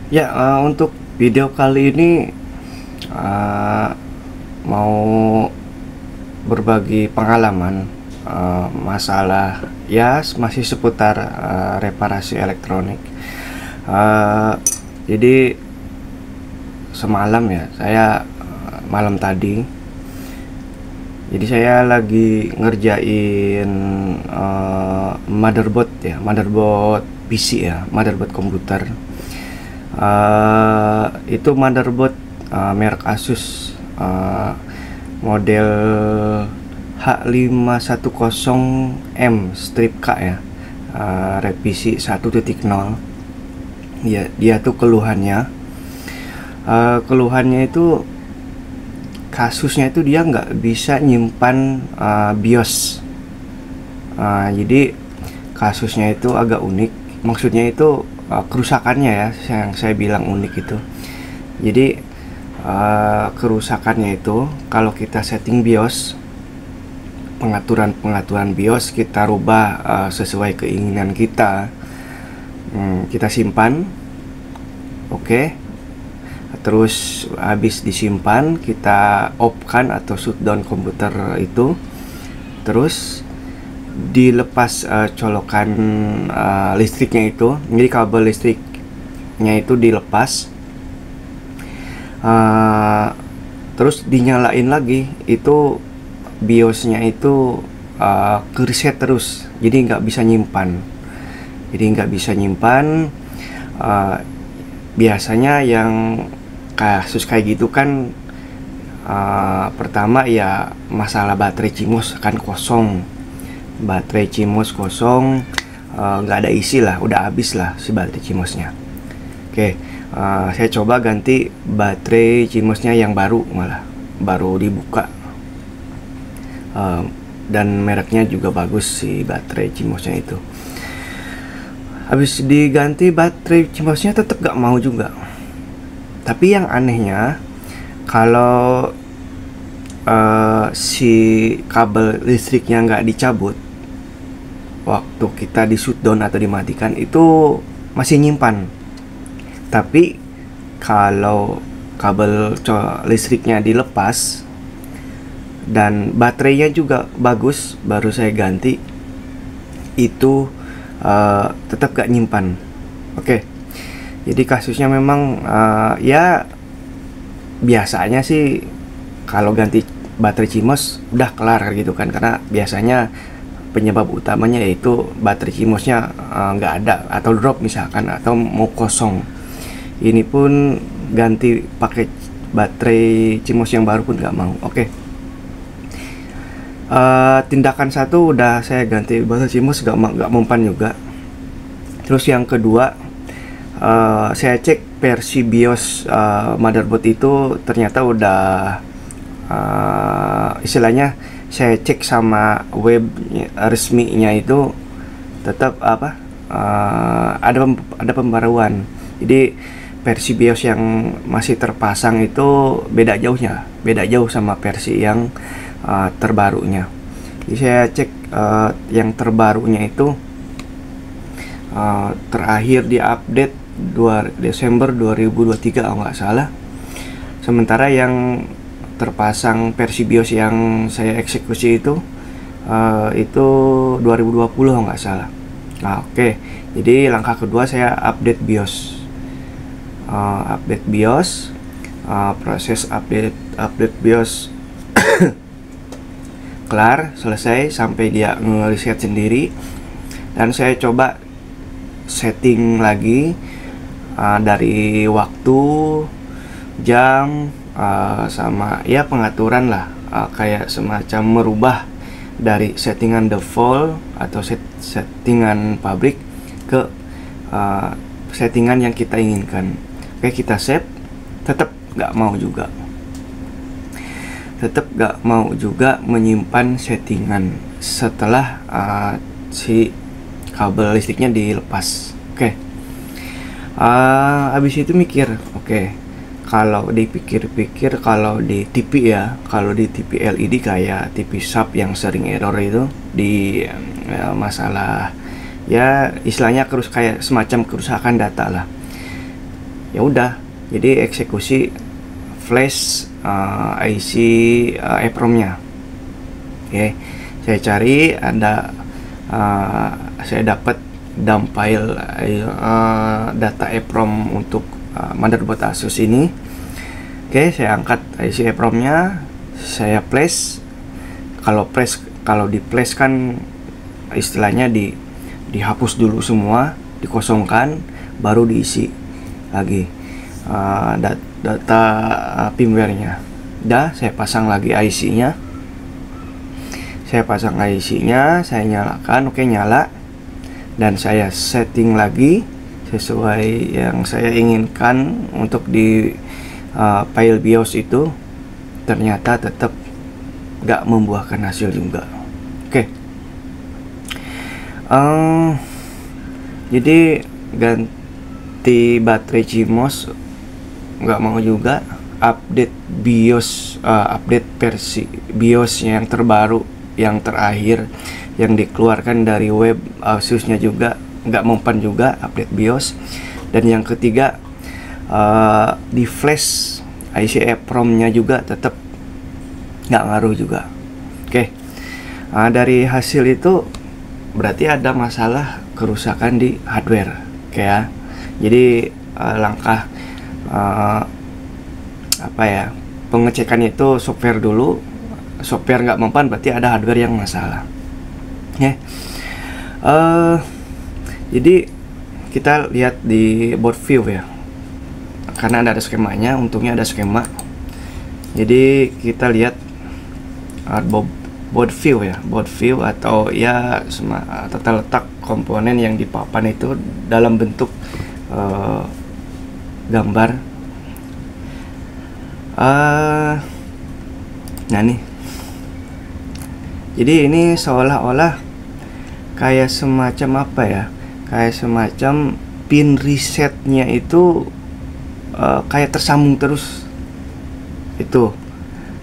Ya, untuk video kali ini eh, mau berbagi pengalaman masalah ya masih seputar reparasi elektronik. Eh, jadi semalam ya saya malam tadi. Jadi saya lagi ngerjain motherboard PC ya, motherboard komputer. Itu motherboard merek Asus, model H510M strip K ya, revisi 1.0. Ya, dia tuh keluhannya itu kasusnya itu dia nggak bisa nyimpan BIOS. Jadi kasusnya itu agak unik. Maksudnya itu kerusakannya ya, yang saya bilang unik itu. Jadi kerusakannya itu kalau kita setting BIOS, pengaturan BIOS kita rubah sesuai keinginan kita, kita simpan, oke. Terus habis disimpan kita off-kan atau shutdown komputer itu, terus dilepas colokan listriknya itu. Jadi kabel listriknya itu dilepas, terus dinyalain lagi, itu BIOSnya itu kereset terus, jadi nggak bisa nyimpan. Biasanya yang kasus kayak gitu kan, pertama ya masalah baterai CMOS kan kosong. Baterai CMOS kosong, nggak ada isi lah, udah habis lah si baterai CMOSnya. Oke, saya coba ganti baterai CMOSnya yang baru, malah baru dibuka, dan mereknya juga bagus si baterai CMOSnya itu. Habis diganti baterai CMOSnya tetap gak mau juga. Tapi yang anehnya, kalau si kabel listriknya nggak dicabut waktu kita di shutdown atau dimatikan, itu masih nyimpan. Tapi kalau kabel listriknya dilepas dan baterainya juga bagus, baru saya ganti, itu tetap gak nyimpan. Oke. Jadi kasusnya memang ya biasanya sih kalau ganti baterai CMOS udah kelar gitu kan, karena biasanya penyebab utamanya yaitu baterai CMOS-nya nggak ada atau drop misalkan, atau mau kosong. Ini pun ganti pakai baterai CMOS yang baru pun nggak mau. Oke. Tindakan satu udah saya ganti baterai CMOS, nggak mempan juga. Terus yang kedua, saya cek versi BIOS motherboard itu, ternyata udah istilahnya saya cek sama web resminya itu tetap ada pembaruan. Jadi versi BIOS yang masih terpasang itu beda jauh sama versi yang terbarunya. Jadi saya cek yang terbarunya itu terakhir di update 2 Desember 2023 kalau nggak salah. Sementara yang terpasang versi BIOS yang saya eksekusi itu 2020 kalau nggak salah. Nah, oke. Jadi langkah kedua saya update BIOS. Proses update BIOS kelar, selesai sampai dia nge-reset sendiri, dan saya coba setting lagi dari waktu, jam, sama ya pengaturan lah, kayak semacam merubah dari settingan default atau settingan pabrik ke settingan yang kita inginkan. Oke, kita save, tetap nggak mau juga menyimpan settingan setelah si kabel listriknya dilepas. Oke. Habis itu mikir, oke, kalau dipikir-pikir, kalau di TV LED kayak TV sub yang sering error itu di masalah ya istilahnya kayak semacam kerusakan data lah. Ya udah, jadi eksekusi flash IC EEPROM-nya. Oke, saya cari ada saya dapat dump file data EEPROM untuk motherboard Asus ini. Oke, saya angkat IC EEPROM-nya, saya flash. Kalau di flash kan istilahnya dihapus dulu semua, dikosongkan, baru diisi lagi data firmware-nya. Dah, saya pasang lagi IC-nya. Saya nyalakan, oke, nyala. Dan saya setting lagi sesuai yang saya inginkan untuk di file BIOS itu. Ternyata tetap gak membuahkan hasil juga. Oke. Jadi ganti baterai CMOS nggak mau juga, update BIOS, update versi BIOS yang terbaru, yang terakhir yang dikeluarkan dari web Asusnya juga nggak mempan juga update BIOS. Dan yang ketiga, di flash IC EEPROM-nya juga tetap nggak ngaruh juga. Oke. Dari hasil itu berarti ada masalah kerusakan di hardware, oke ya. Jadi langkah pengecekan itu software dulu. Software nggak mempan berarti ada hardware yang masalah, ya. Jadi kita lihat di board view ya, karena ada skemanya. Untungnya ada skema. Jadi kita lihat board view ya, board view atau ya tata letak komponen yang dipapan itu dalam bentuk gambar. Nah nih, jadi ini seolah-olah kayak semacam apa ya, kayak semacam pin resetnya itu kayak tersambung terus itu.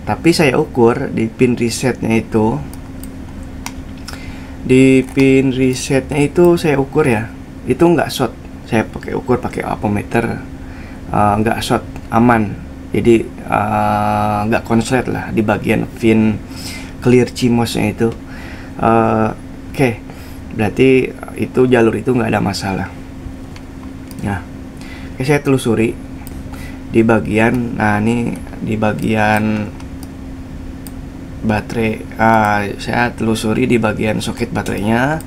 Tapi saya ukur di pin resetnya itu, saya ukur ya, itu nggak short. Saya ukur pakai ampermeter, nggak short, aman. Jadi nggak konslet lah di bagian pin clear CMOS-nya itu. Oke, berarti itu jalur itu nggak ada masalah. Nah, saya telusuri di bagian, nah ini di bagian baterai, saya telusuri di bagian soket baterainya.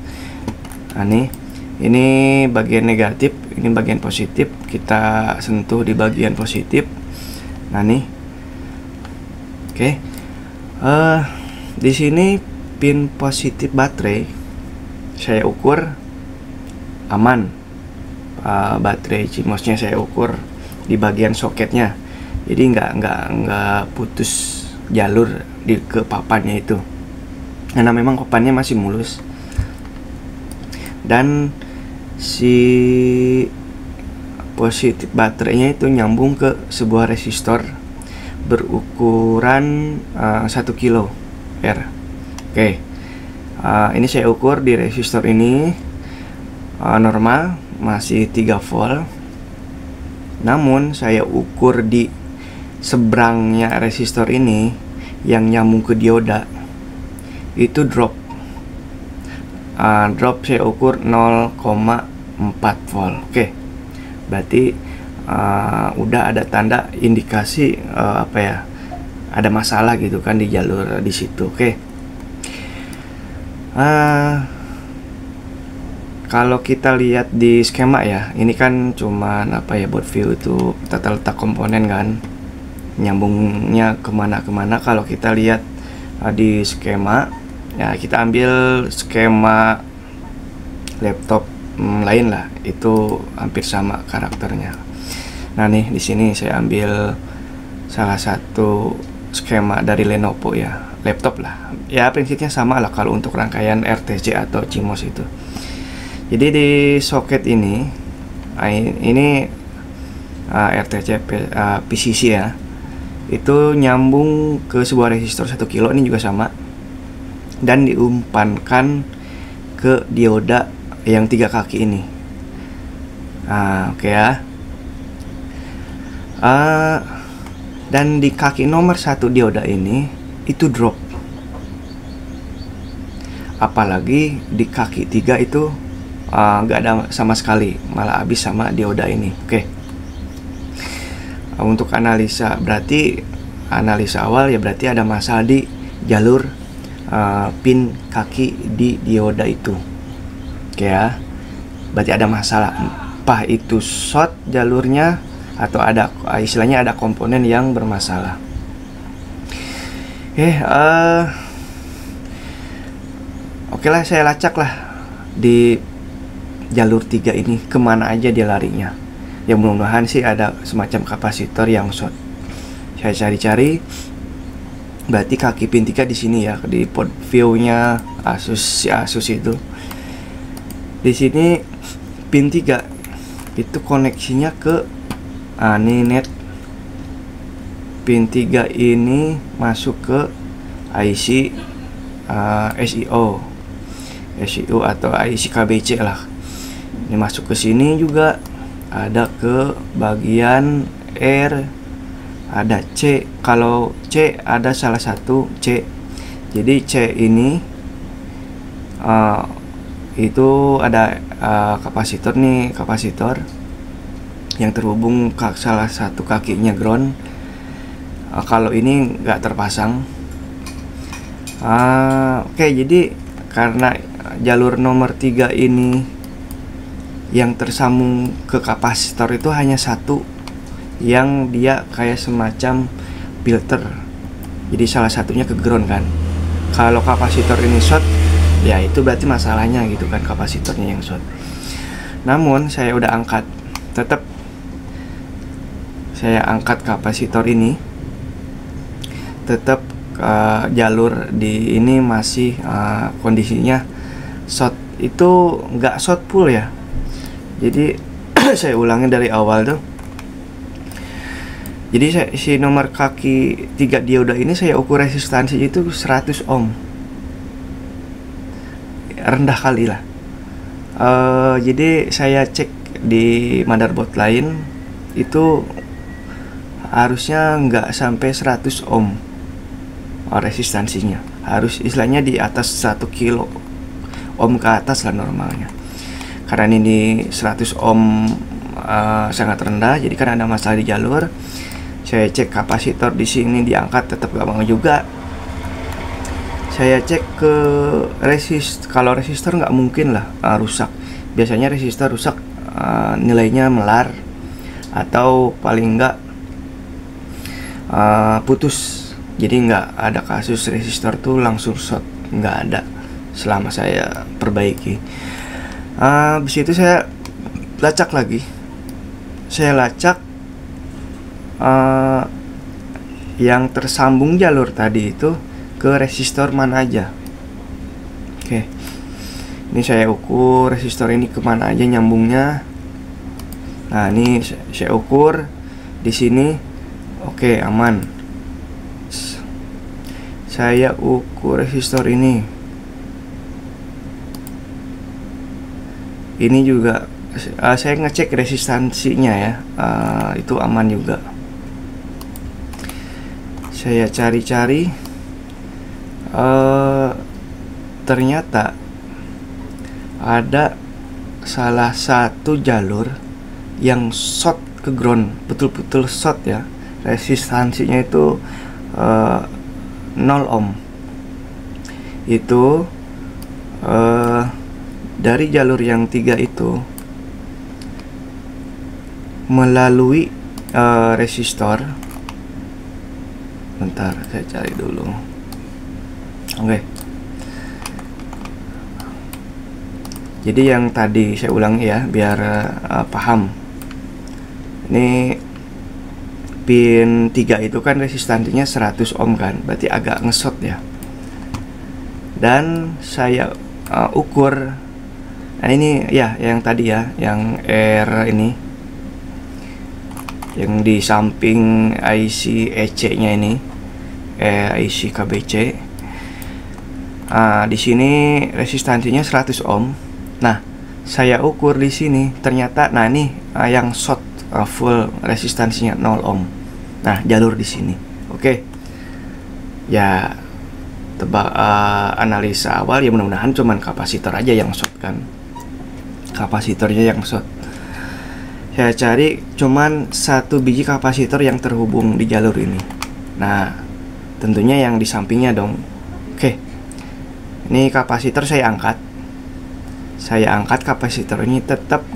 Nah nih, ini bagian negatif, ini bagian positif. Kita sentuh di bagian positif. Nah nih, oke. Di sini pin positif baterai saya ukur aman. Baterai CMOS-nya saya ukur di bagian soketnya, jadi nggak putus jalur ke papannya itu, karena memang papannya masih mulus. Dan si positif baterainya itu nyambung ke sebuah resistor berukuran 1 kilo R. Oke, ini saya ukur di resistor ini normal masih 3 volt. Namun saya ukur di seberangnya resistor ini yang nyambung ke dioda itu drop. Drop saya ukur 0,4 volt. Oke, berarti udah ada tanda indikasi ada masalah gitu kan di jalur di situ. Oke. Kalau kita lihat di skema ya, ini kan cuman board view itu tata letak komponen kan, nyambungnya kemana-kemana. Kalau kita lihat di skema ya, kita ambil skema laptop lain lah, itu hampir sama karakternya. Nah nih, di sini saya ambil salah satu skema dari Lenovo ya, laptop lah ya, prinsipnya sama lah kalau untuk rangkaian RTC atau CMOS itu. Jadi di soket ini RTC PCC ya, itu nyambung ke sebuah resistor 1 kilo, ini juga sama, dan diumpankan ke dioda yang 3 kaki ini. Oke ya. Uh, dan di kaki nomor 1 dioda ini itu drop. Apalagi di kaki 3 itu nggak ada sama sekali, malah habis sama dioda ini. Oke. Untuk analisa, berarti analisa awal ya berarti ada masalah di jalur pin kaki di dioda itu. Oke ya. Berarti ada masalah, entah itu short jalurnya atau ada istilahnya ada komponen yang bermasalah. Oke lah, saya lacak lah di jalur 3 ini kemana aja dia larinya. Ya mudah-mudahan sih ada semacam kapasitor yang short. Saya cari-cari, berarti kaki pin 3 di sini ya, di port view-nya Asus itu. Di sini pin 3 itu koneksinya ke ini net. Pin 3 ini masuk ke IC SIO atau IC KBC lah. Ini masuk ke sini juga, ada ke bagian R, ada C. Kalau C ada salah satu C. Jadi C ini itu ada kapasitor nih, kapasitor yang terhubung ke salah satu kakinya ground. Kalau ini nggak terpasang. Oke, jadi karena jalur nomor 3 ini yang tersambung ke kapasitor itu hanya satu, yang dia kayak semacam filter. Jadi salah satunya ke ground kan. Kalau kapasitor ini short, ya itu berarti masalahnya gitu kan, kapasitornya yang short. Namun saya udah angkat, tetap saya angkat kapasitor ini, tetap jalur di ini masih kondisinya short. Itu nggak short full ya. Jadi saya ulangi dari awal tuh. Jadi si nomor kaki 3 dioda ini saya ukur resistansi itu 100 ohm. Rendah kali lah. Jadi saya cek di motherboard lain itu harusnya nggak sampai 100 ohm resistansinya. Harus istilahnya di atas 1 kilo ohm ke atas lah normalnya. Karena ini 100 ohm sangat rendah, jadi kan ada masalah di jalur. Saya cek kapasitor di sini diangkat, tetap gak mau juga. Saya cek ke kalau resistor nggak mungkin lah rusak. Biasanya resistor rusak nilainya melar atau paling nggak putus. Jadi nggak ada kasus resistor tuh langsung short, nggak ada selama saya perbaiki. Habis itu saya lacak lagi. Saya lacak yang tersambung jalur tadi itu ke resistor mana aja. Oke, ini saya ukur resistor ini kemana aja nyambungnya. Nah ini saya ukur di sini. Oke, aman. Saya ukur resistor ini. Ini juga saya ngecek resistansinya ya, itu aman juga. Saya cari-cari, ternyata ada salah satu jalur yang short ke ground, betul-betul short ya. Resistansinya itu 0 ohm. Itu dari jalur yang 3 itu melalui resistor. Bentar, saya cari dulu. Oke. Jadi yang tadi saya ulangi ya, biar paham. Ini pin 3 itu kan resistansinya 100 ohm kan, berarti agak ngesot ya. Dan saya ukur. Nah ini ya yang tadi ya, yang R ini, yang di samping IC EC nya ini, IC KBC. Di sini resistansinya 100 ohm. Nah, saya ukur di sini ternyata, nah ini yang short full resistansinya 0 ohm. Nah, jalur di sini. Oke. Ya, analisa awal ya mudah-mudahan cuman kapasitor aja yang short kan. Kapasitornya yang short. Saya cari cuman 1 biji kapasitor yang terhubung di jalur ini. Nah, tentunya yang di sampingnya dong. Oke. Ini kapasitor saya angkat. Saya angkat kapasitor ini, tetap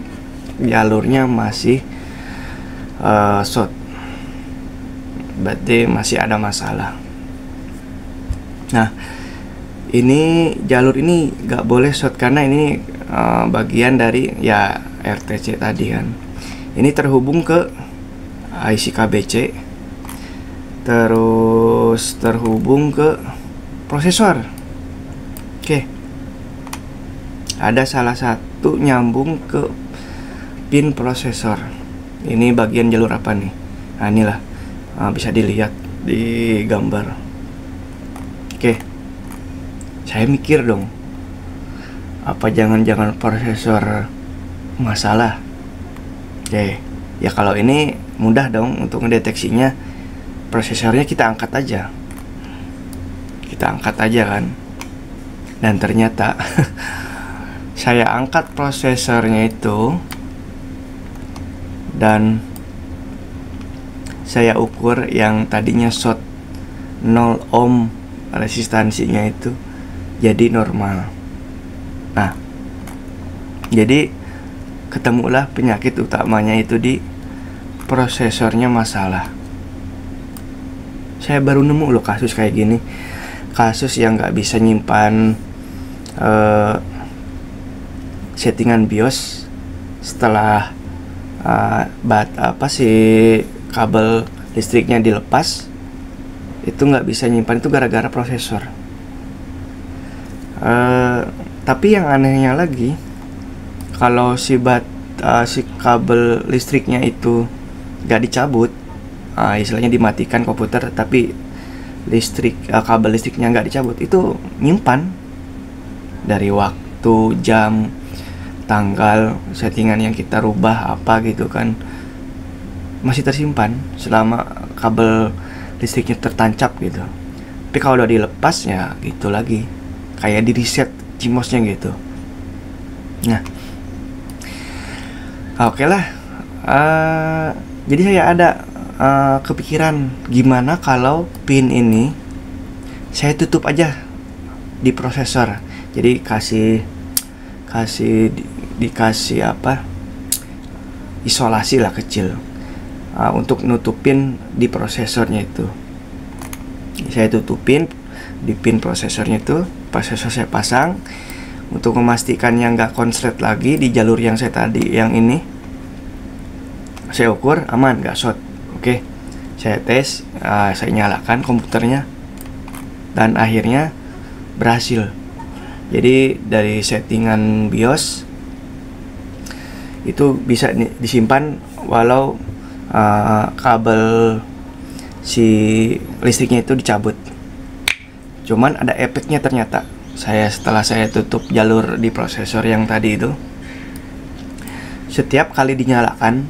jalurnya masih short. Berarti masih ada masalah. Nah, ini jalur ini gak boleh short karena ini bagian dari ya RTC tadi kan. Ini terhubung ke IC KBC, terus terhubung ke prosesor. Oke, ada salah satu nyambung ke pin prosesor. Ini bagian jalur apa nih? Nah, inilah bisa dilihat di gambar. Oke, saya mikir dong, apa jangan-jangan prosesor masalah? Oke, ya kalau ini mudah dong untuk mendeteksinya. Prosesornya kita angkat aja. Kita angkat aja kan. Dan ternyata saya angkat prosesornya itu dan saya ukur yang tadinya short 0 ohm resistansinya itu jadi normal. Nah, jadi ketemulah penyakit utamanya itu di prosesornya masalah. Saya baru nemu loh kasus kayak gini, kasus yang nggak bisa nyimpan settingan BIOS setelah kabel listriknya dilepas, itu nggak bisa nyimpan, itu gara-gara prosesor. Tapi yang anehnya lagi, kalau si kabel listriknya itu nggak dicabut, istilahnya dimatikan komputer, tapi kabel listriknya nggak dicabut, itu nyimpan dari waktu, jam, tanggal, settingan yang kita rubah apa gitu kan, masih tersimpan selama kabel listriknya tertancap gitu. Tapi kalau udah dilepas ya gitu lagi, kayak di reset CMOS-nya gitu. Nah, oke lah. Jadi saya ada kepikiran gimana kalau pin ini saya tutup aja di prosesor. Jadi dikasih isolasi lah kecil untuk nutupin di prosesornya itu. Saya tutupin di pin prosesornya itu. Prosesor saya pasang untuk memastikan yang nggak konslet lagi di jalur yang saya tadi, yang ini saya ukur aman, nggak short. Oke, saya tes, saya nyalakan komputernya dan akhirnya berhasil. Jadi dari settingan BIOS itu bisa disimpan walau kabel si listriknya itu dicabut. Cuman ada efeknya ternyata. Setelah saya tutup jalur di prosesor yang tadi itu, setiap kali dinyalakan,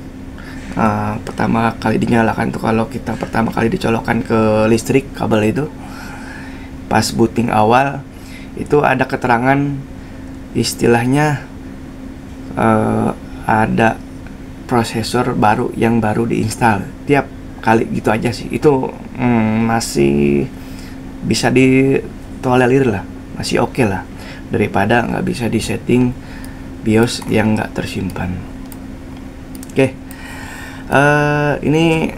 pertama kali dinyalakan tuh, kalau kita pertama kali dicolokkan ke listrik kabel itu, pas booting awal itu ada keterangan, istilahnya ada prosesor baru yang baru diinstal. Tiap kali gitu aja sih. Itu masih bisa ditolerir lah, masih oke lah, daripada nggak bisa disetting BIOS yang nggak tersimpan. Oke, ini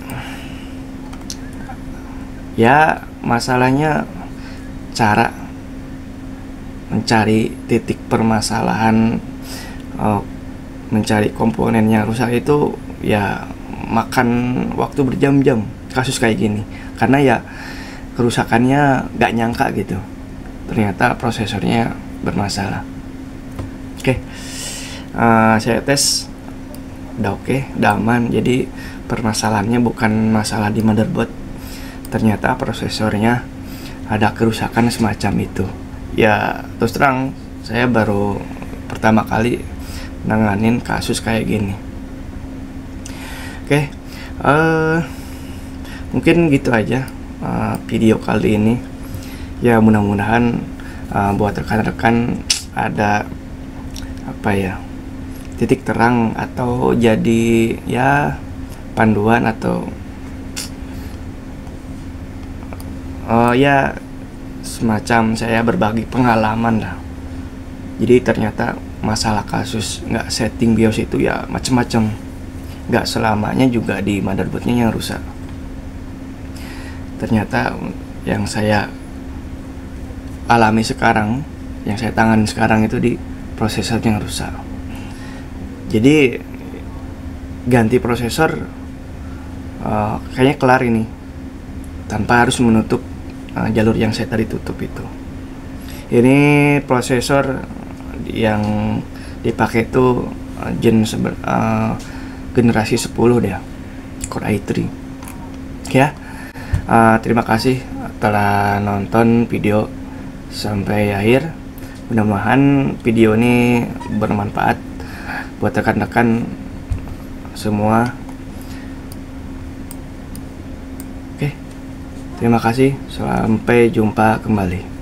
ya masalahnya cara mencari titik permasalahan, mencari komponen yang rusak itu ya makan waktu berjam-jam kasus kayak gini, karena ya kerusakannya nggak nyangka gitu, ternyata prosesornya bermasalah. Oke, saya tes, udah oke, udah aman. Jadi permasalahannya bukan masalah di motherboard, ternyata prosesornya ada kerusakan semacam itu. Ya terus terang, saya baru pertama kali nanganin kasus kayak gini. Oke, mungkin gitu aja video kali ini. Ya mudah-mudahan buat rekan-rekan ada apa ya, titik terang atau jadi ya panduan atau ya semacam saya berbagi pengalaman lah. Jadi ternyata masalah kasus nggak setting BIOS itu ya macem-macem, nggak selamanya juga di motherboardnya yang rusak. Ternyata yang saya alami sekarang, yang saya tangani sekarang itu di prosesor yang rusak. Jadi ganti prosesor kayaknya kelar ini, tanpa harus menutup jalur yang saya tadi tutup itu. Ini prosesor yang dipakai itu generasi 10 deh, Core i3 ya. Terima kasih telah nonton video sampai akhir. Mudah-mudahan video ini bermanfaat buat rekan-rekan semua. Oke, terima kasih, sampai jumpa kembali.